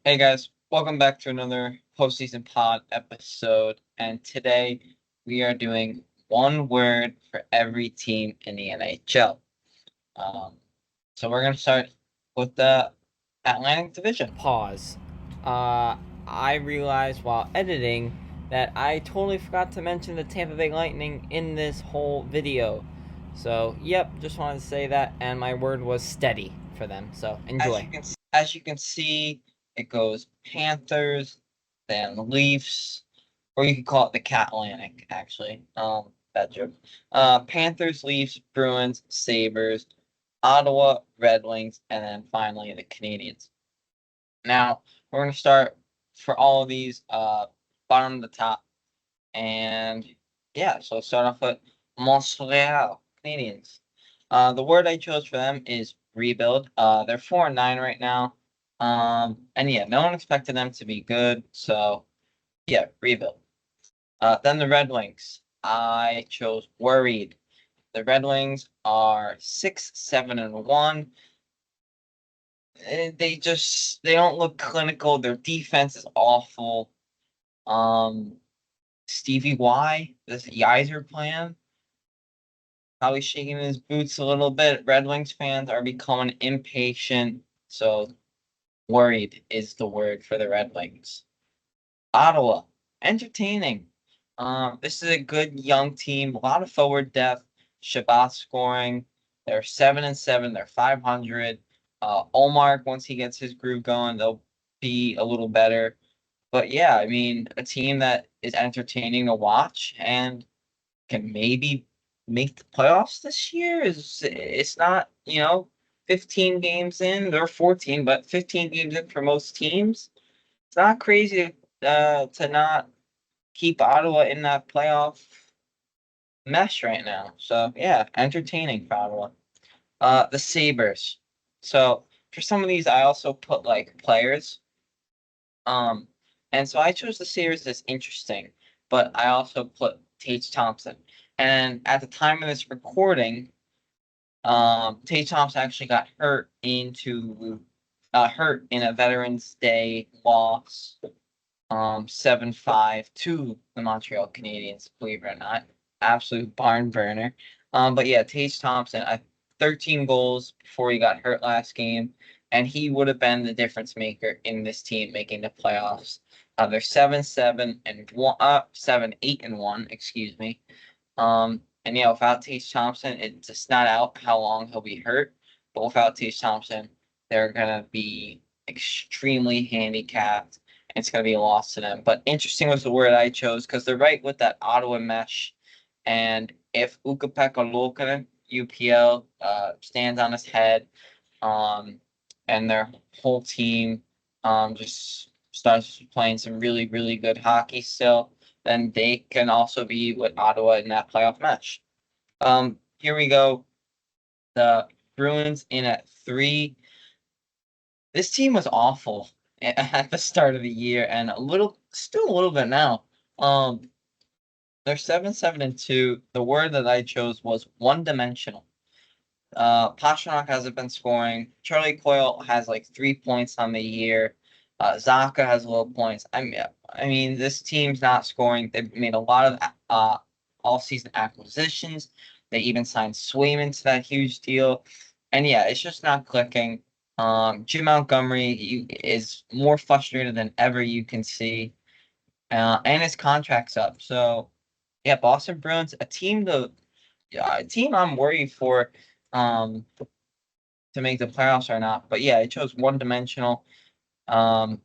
Hey guys, welcome back to another postseason pod episode. And today we are doing one word for every team in the NHL. Um, so we're going to start with the Atlantic Division. Pause. I realized while editing that I totally forgot to mention the Tampa Bay Lightning in this whole video. So, yep, just wanted to say that, and my word was steady for them. So, enjoy. As you can see, it goes Panthers, then Leafs, or you could call it the Cat Atlantic, actually. Bad joke. Panthers, Leafs, Bruins, Sabres, Ottawa, Red Wings, and then finally the Canadiens. Now, we're going to start for all of these bottom to top. And yeah, so start off with Montreal Canadiens. The word I chose for them is rebuild. They're 4-9 right now. And yeah, no one expected them to be good. So yeah, rebuild. Then the Red Wings. I chose worried. The Red Wings are 6-7-1. They don't look clinical. Their defense is awful. Um, Stevie Y, this Yeiser plan, probably shaking his boots a little bit. Red Wings fans are becoming impatient, so worried is the word for the Red Wings. Ottawa, entertaining. This is a good young team, a lot of forward depth. Shabbat scoring. They're 7-7. They're 500. Omar, once he gets his groove going, they'll be a little better. But yeah, I mean, a team that is entertaining to watch and can maybe make the playoffs this year is it's not, 15 games in, they're 14, but 15 games in for most teams. It's not crazy to not keep Ottawa in that playoff mesh right now. So yeah, entertaining for Ottawa. The Sabres. So for some of these, I also put like players. Um, and so I chose the Sabres as interesting, but I also put Tage Thompson. And at the time of this recording, Tage Thompson actually got hurt in a Veterans Day loss, 7-5 to the Montreal Canadiens, believe it or not. Absolute barn burner. But yeah, Tage Thompson, 13 goals before he got hurt last game, and he would have been the difference maker in this team making the playoffs. They're 7-8-1, excuse me. And yeah, without Tage Thompson, it's just not out how long he'll be hurt. But without Tage Thompson, they're gonna be extremely handicapped. And it's gonna be a loss to them. But interesting was the word I chose because they're right with that Ottawa mesh. And if Ukko-Pekka Luukkonen, UPL, stands on his head, um, and their whole team just starts playing some really, really good hockey still, then they can also be with Ottawa in that playoff match. Here we go. The Bruins in at 3. This team was awful at the start of the year, and still a little bit now. Um, they're 7-7-2. The word that I chose was one-dimensional. Pastrnak hasn't been scoring. Charlie Coyle has like 3 points on the year. Zaka has low points. I mean, this team's not scoring. They've made a lot of all-season acquisitions. They even signed Swayman to that huge deal, and yeah, it's just not clicking. Jim Montgomery is more frustrated than ever you can see, and his contract's up. So yeah, Boston Bruins, a team I'm worried for. Um, to make the playoffs or not. But yeah, it shows one dimensional. Um,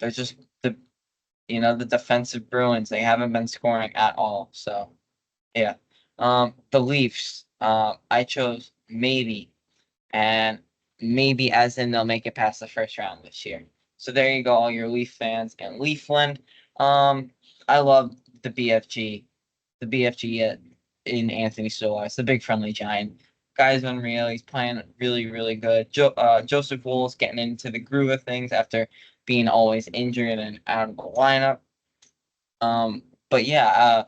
there's just the defensive Bruins. They haven't been scoring at all. So yeah. The Leafs. I chose maybe, and maybe as in they'll make it past the first round this year. So there you go, all your Leaf fans and Leafland. Um, I love the BFG, in Anthony Stolarz, the big friendly giant. Guy's unreal. He's playing really, really good. Joseph Wool's getting into the groove of things after being always injured and out of the lineup. But yeah,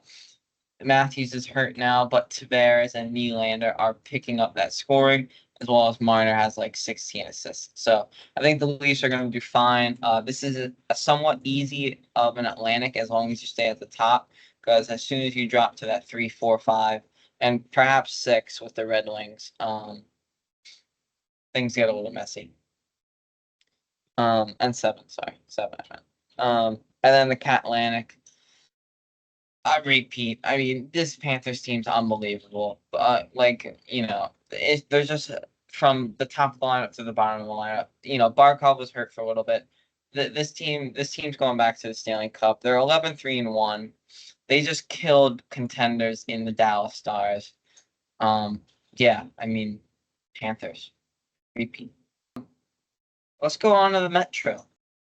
Matthews is hurt now, but Tavares and Nylander are picking up that scoring. as well as Marner has like 16 assists. So I think the Leafs are going to do fine. This is a somewhat easy of an Atlantic as long as you stay at the top, because as soon as you drop to that 3, 4, 5, and perhaps 6 with the Red Wings, things get a little messy. And 7, sorry, 7 I meant. And then the Cat Atlantic. I repeat. I mean, this Panthers team's unbelievable. But they're just from the top of the lineup to the bottom of the lineup. Barkov was hurt for a little bit. This team's going back to the Stanley Cup. They're 11-3-1. They just killed contenders in the Dallas Stars. Yeah, I mean, Panthers. Repeat. Let's go on to the Metro.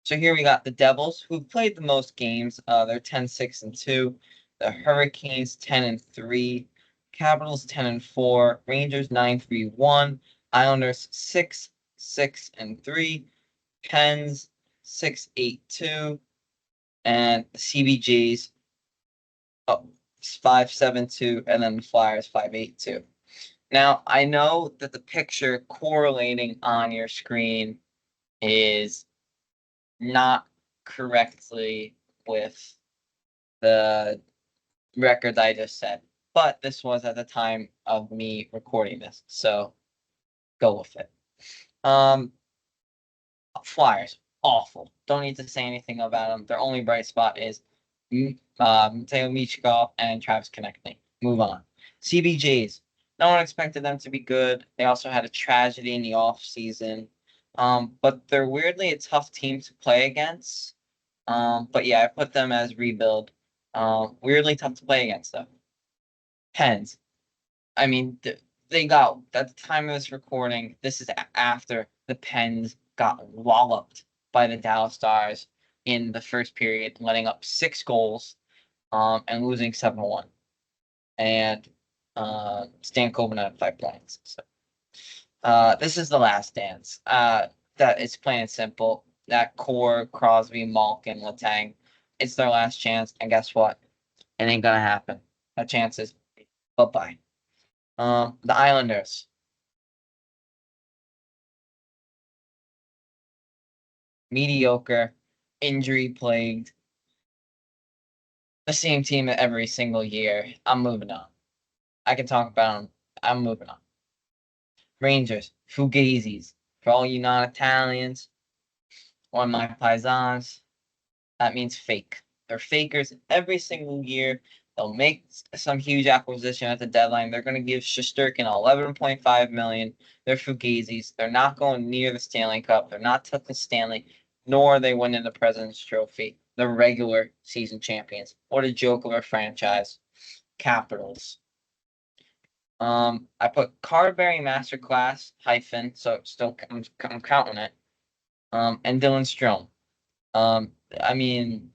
So here we got the Devils, who've played the most games. They're 10-6-2. The Hurricanes 10-3. Capitals 10-4. Rangers 9-3-1. Islanders 6-6-3. Pens 6-8-2. And the CBJs 5-7-2. And then the Flyers 5-8-2. Now, I know that the picture correlating on your screen is not correctly with the records I just said, but this was at the time of me recording this, so go with it. Flyers, awful. Don't need to say anything about them. Their only bright spot is Mateo Michkov and Travis Konechny. Move on. CBJs, no one expected them to be good. They also had a tragedy in the off season. But they're weirdly a tough team to play against. But yeah, I put them as rebuild. Weirdly tough to play against though. Pens. I mean, they got at the time of this recording. This is after the Pens got walloped by the Dallas Stars in the first period, letting up 6 goals, and losing 7-1. And Stan Coben had 5 points. So, this is the last dance. That it's plain and simple. That core, Crosby, Malkin, Letang, it's their last chance. And guess what? It ain't gonna happen. That chance is bye-bye. The Islanders. Mediocre, injury plagued. The same team every single year. I'm moving on. I can talk about them. I'm moving on. Rangers, Fugazis. For all you non-Italians or my paisans, that means fake. They're fakers every single year. They'll make some huge acquisition at the deadline. They're going to give Shesterkin 11.5 million. They're Fugazis. They're not going near the Stanley Cup. They're not touching Stanley, nor are they winning the President's Trophy. They're regular season champions. What a joke of a franchise. Capitals. I put card bearing masterclass hyphen, so still I'm counting it. And Dylan Strome. I mean,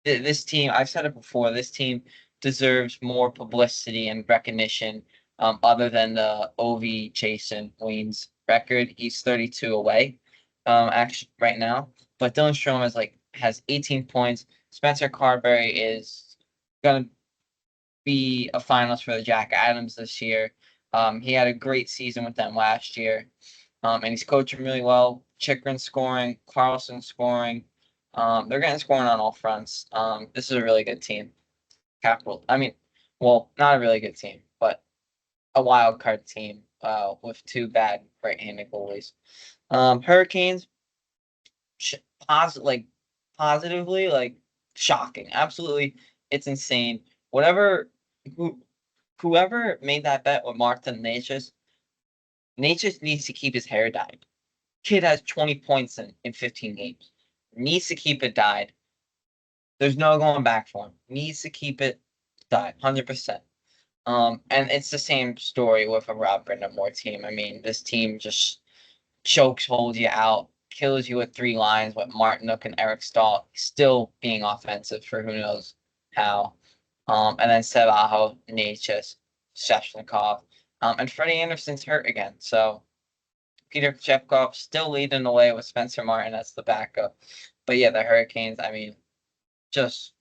this team, I've said it before, this team deserves more publicity and recognition, other than the Ovi Chasen Wayne's record. He's 32 away, actually right now. But Dylan Strome has 18 points. Spencer Carberry is gonna be a finalist for the Jack Adams this year. He had a great season with them last year. And he's coaching really well. Chikrin scoring, Carlson scoring. They're getting scoring on all fronts. This is a really good team. Capital. I mean, well, not a really good team, but a wild card team with 2 bad right-handed goalies. Hurricanes, positively, shocking. Absolutely, it's insane. Whatever, whoever made that bet with Martin Necas needs to keep his hair dyed. Kid has 20 points in 15 games. Needs to keep it dyed. There's no going back for him. Needs to keep it dyed, 100%. And it's the same story with a Rob Brindamore team. I mean, this team just chokes, holds you out, kills you with 3 lines with Martinook and Eric Stahl still being offensive for who knows how. And then Sebajo, Necas, Shevchnikov, and Freddie Anderson's hurt again. So Peter Chepkov still leading the way with Spencer Martin as the backup. But yeah, the Hurricanes, I mean,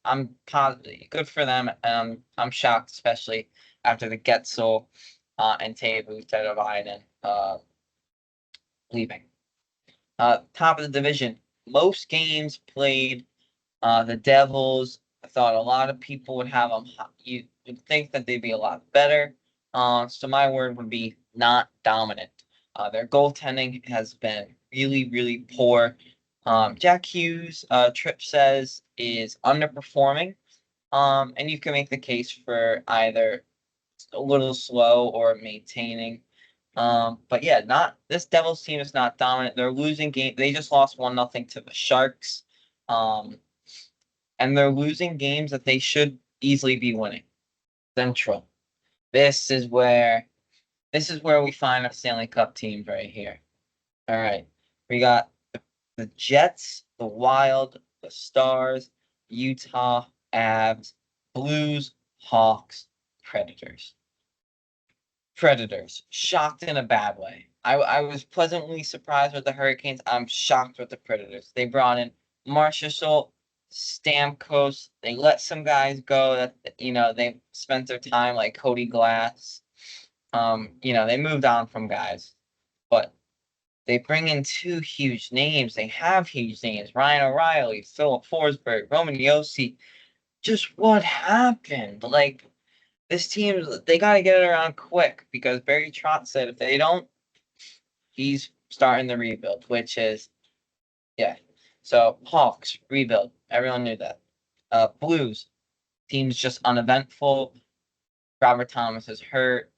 I'm positive, good for them. I'm shocked, especially after the Getzel and Teuvo Teravainen leaving. Top of the division, most games played. The Devils, I thought a lot of people would have them. You would think that they'd be a lot better. So my word would be not dominant. Their goaltending has been really, really poor. Jack Hughes, Tripp says, is underperforming. And you can make the case for either a little slow or maintaining. But yeah, not this Devils team is not dominant. They're losing game. They just lost 1-0 to the Sharks. Um, and they're losing games that they should easily be winning. Central. This is where we find our Stanley Cup teams right here. All right. We got the Jets, the Wild, the Stars, Utah, Avs, Blues, Hawks, Predators. Predators. Shocked in a bad way. I was pleasantly surprised with the Hurricanes. I'm shocked with the Predators. They brought in Marchessault, Stamkos. They let some guys go that they spent their time like Cody Glass. They moved on from guys, but they bring in two huge names. They have huge names: Ryan O'Reilly, Philip Forsberg, Roman Yossi. Just what happened? Like this team, they got to get it around quick because Barry Trotz said if they don't, he's starting the rebuild, which is, yeah. So Hawks, rebuild. Everyone knew that. Blues, team's just uneventful. Robert Thomas is hurt.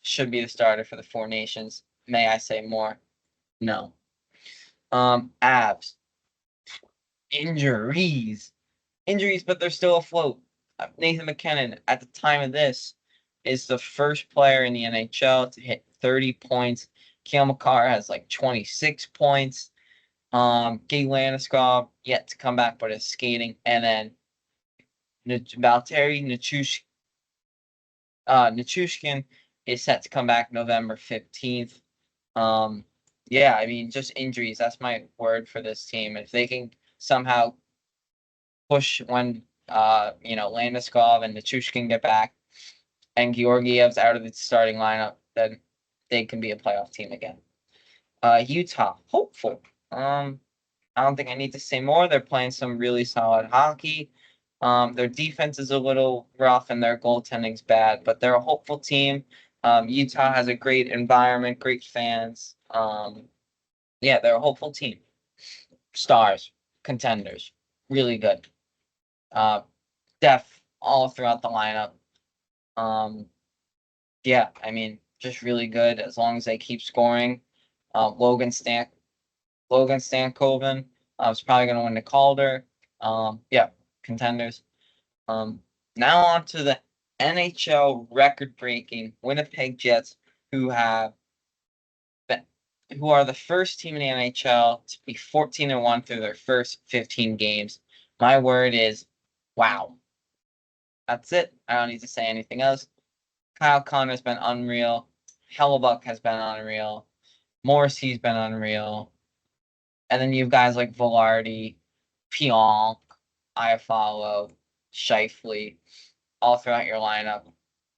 Should be the starter for the Four Nations. May I say more? No. Avs, injuries. Injuries, but they're still afloat. Nathan McKinnon, at the time of this, is the first player in the NHL to hit 30 points. Kale McCarr has like 26 points. Gabe Landeskog yet to come back, but is skating. And then Valtteri Nichushkin is set to come back November 15th. Yeah, I mean, just injuries. That's my word for this team. If they can somehow push when Landeskog and Nichushkin get back and Georgiev's out of the starting lineup, then they can be a playoff team again. Utah, hopeful. I don't think I need to say more. They're playing some really solid hockey. Their defense is a little rough and their goaltending's bad, but they're a hopeful team. Utah has a great environment, great fans. Yeah, they're a hopeful team. Stars, contenders, really good. Depth all throughout the lineup. Yeah, I mean, just really good as long as they keep scoring. Logan Stankoven is probably going to win the Calder. Yeah, contenders. Now on to the NHL record-breaking Winnipeg Jets, who are the first team in the NHL to be 14-1 through their first 15 games. My word is, wow. That's it. I don't need to say anything else. Kyle Connor's been unreal. Hellebuck has been unreal. Morrissey's been unreal. And then you have guys like Velarde, Pionk, Iafallo, Shifley, all throughout your lineup.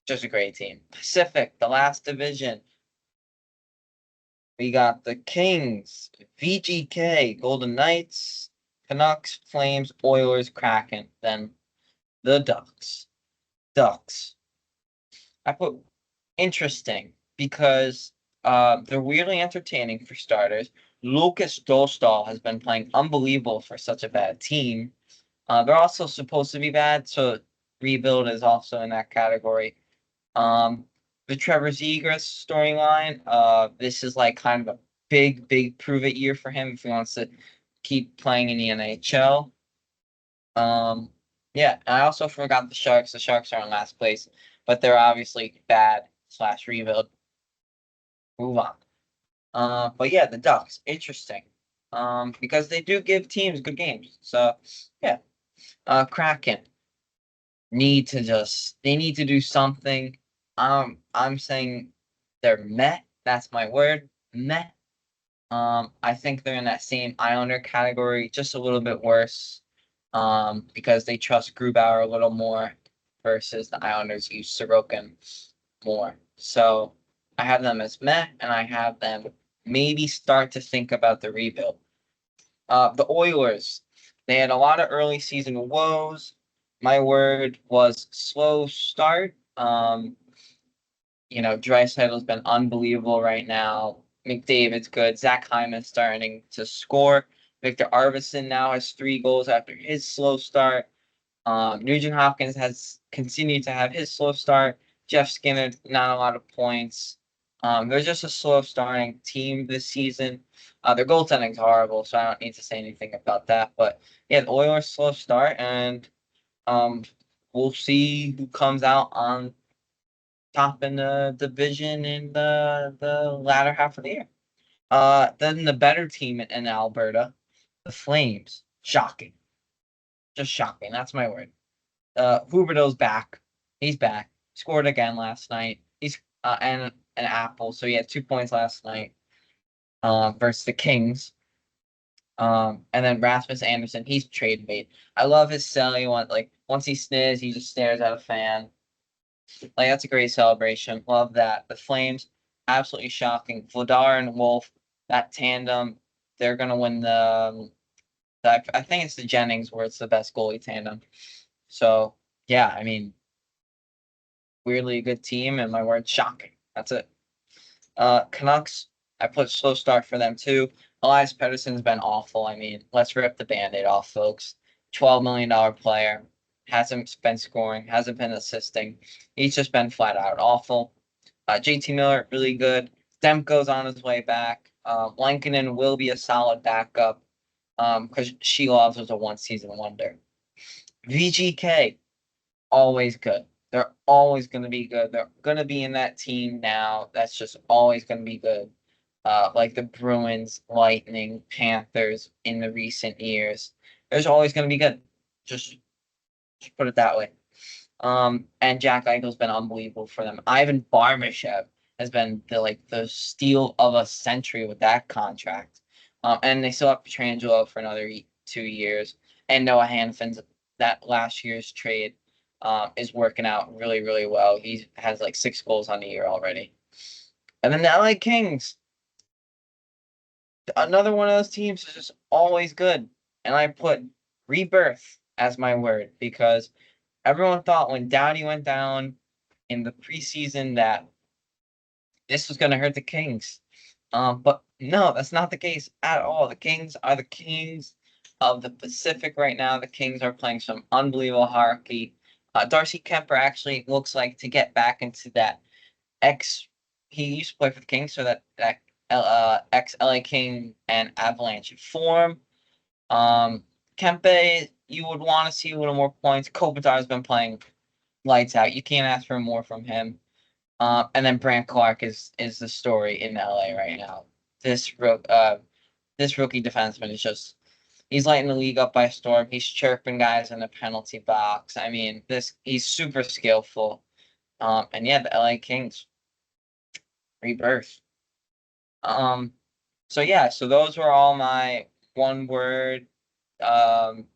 Just a great team. Pacific, the last division. We got the Kings, VGK, Golden Knights, Canucks, Flames, Oilers, Kraken. Then the Ducks. Ducks. I put interesting because they're weirdly entertaining for starters. Lucas Dostal has been playing unbelievable for such a bad team. They're also supposed to be bad, so rebuild is also in that category. The Trevor Zegras storyline, this is like kind of a big prove it year for him if he wants to keep playing in the NHL. Yeah, and I also forgot the Sharks. The Sharks are in last place, but they're obviously bad / rebuild. Move on. But yeah, the Ducks, interesting. Because they do give teams good games. So yeah. Kraken they need to do something. I'm saying they're meh. That's my word. Meh. I think they're in that same Islander category, just a little bit worse. Because they trust Grubauer a little more versus the Islanders use Sorokin more. So I have them as meh, and I have them maybe start to think about the rebuild. The Oilers, they had a lot of early season woes. My word was slow start. Dreisaitl's been unbelievable right now. McDavid's good. Zach Hyman's starting to score. Victor Arvidsson now has 3 goals after his slow start. Nugent Hopkins has continued to have his slow start. Jeff Skinner, not a lot of points. They're just a slow starting team this season. Their goaltending's horrible, so I don't need to say anything about that. But yeah, the Oilers slow start, and um, we'll see who comes out on top in the division in the latter half of the year. Then the better team in Alberta, the Flames. Shocking, just shocking. That's my word. Huberdeau's back. He's back. Scored again last night. He's and an apple, so he had 2 points last night. Versus the Kings. And then Rasmus Anderson, he's trade bait. I love his selling. Once he sneezes, he just stares at a fan. Like that's a great celebration. Love that. The Flames, absolutely shocking. Vladar and Wolf, that tandem, they're gonna win I think it's the Jennings where it's the best goalie tandem. So yeah, I mean, weirdly a good team, and my word, shocking. That's it. Canucks, I put slow start for them too. Elias Pettersson's been awful. I mean, let's rip the Band-Aid off, folks. $12 million player, hasn't been scoring, hasn't been assisting. He's just been flat out awful. JT Miller, really good. Demko's on his way back. Lankinen will be a solid backup because Sheelovs was a one-season wonder. VGK, always good. They're always going to be good. They're going to be in that team now. That's just always going to be good. Like the Bruins, Lightning, Panthers in the recent years. There's always going to be good. Just put it that way. And Jack Eichel's been unbelievable for them. Ivan Barbashev has been the steal of a century with that contract. And they still have Petrangelo for another 2 years. And Noah Hanfin's that last year's trade is working out really, really well. He has 6 goals on the year already. And then the LA Kings, another one of those teams is just always good. And I put rebirth as my word because everyone thought when Doughty went down in the preseason that this was going to hurt the Kings. But no, that's not the case at all. The Kings are the Kings of the Pacific right now. The Kings are playing some unbelievable hockey. Darcy Kemper actually looks like to get back into that ex. He used to play for the Kings, so that ex LA King and Avalanche form. Kempe, you would want to see a little more points. Kopitar's been playing lights out. You can't ask for more from him. And then Brant Clark is the story in LA right now. This rookie defenseman is just he's lighting the league up by storm. He's chirping guys in the penalty box. I mean, he's super skillful. And yeah, the LA Kings rebirth. Um, so yeah, so those were all one word, um,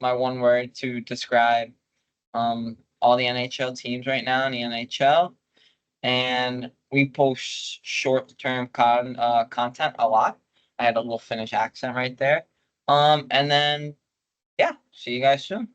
my one word to describe all the NHL teams right now in the NHL. And we post short-term content a lot. I had a little Finnish accent right there. And then yeah, see you guys soon.